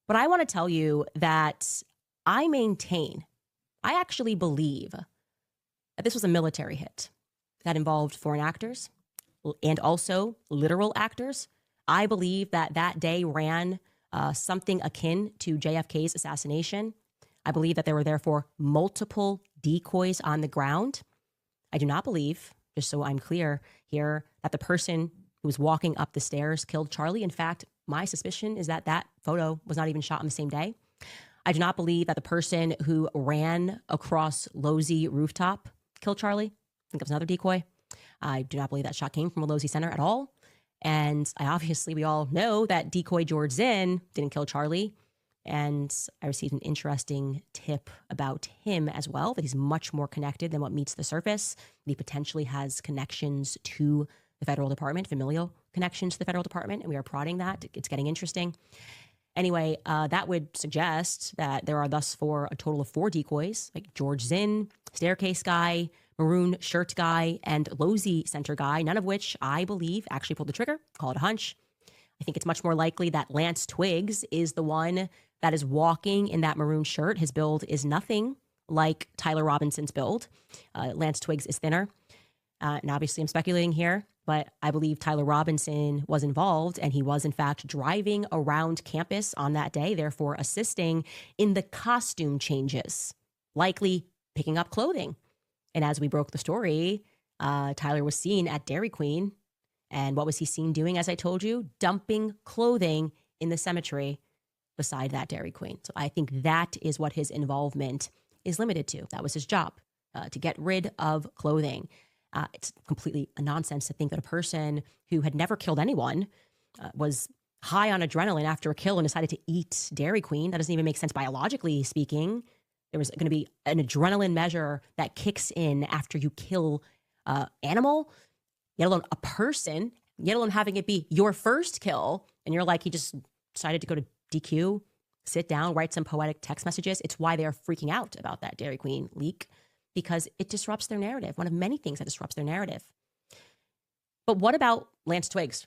But I want to tell you that I maintain, I actually believe that this was a military hit that involved foreign actors and also literal actors. I believe that that day ran something akin to JFK's assassination. I believe that there were therefore multiple decoys on the ground. I do not believe, just so I'm clear here, that the person who was walking up the stairs killed Charlie. In fact, my suspicion is that that photo was not even shot on the same day. I do not believe that the person who ran across Losey rooftop killed Charlie. I think it was another decoy. I do not believe that shot came from a Losey Center at all. And we all know that decoy George Zinn didn't kill Charlie. And I received an interesting tip about him as well, that he's much more connected than what meets the surface. That he potentially has connections to the federal department, familial connections to the federal department, and we are prodding that. It's getting interesting. Anyway, that would suggest that there are thus for a total of 4 decoys, like George Zinn, staircase guy, maroon shirt guy, and Losey Center guy, none of which I believe actually pulled the trigger. Call it a hunch. I think it's much more likely that Lance Twiggs is the one that is walking in that maroon shirt. His build is nothing like Tyler Robinson's build. Lance Twiggs is thinner. And obviously I'm speculating here, but I believe Tyler Robinson was involved, and he was in fact driving around campus on that day, therefore assisting in the costume changes, likely picking up clothing. And as we broke the story, Tyler was seen at Dairy Queen. And what was he seen doing, as I told you? Dumping clothing in the cemetery beside that Dairy Queen. So I think that is what his involvement is limited to. That was his job, to get rid of clothing. It's completely a nonsense to think that a person who had never killed anyone was high on adrenaline after a kill and decided to eat Dairy Queen. That doesn't even make sense biologically speaking. There was going to be an adrenaline measure that kicks in after you kill an animal, let alone a person, let alone having it be your first kill. And you're like, he just decided to go to DQ, sit down, write some poetic text messages. It's why they're freaking out about that Dairy Queen leak, because it disrupts their narrative. One of many things that disrupts their narrative. But what about Lance Twiggs?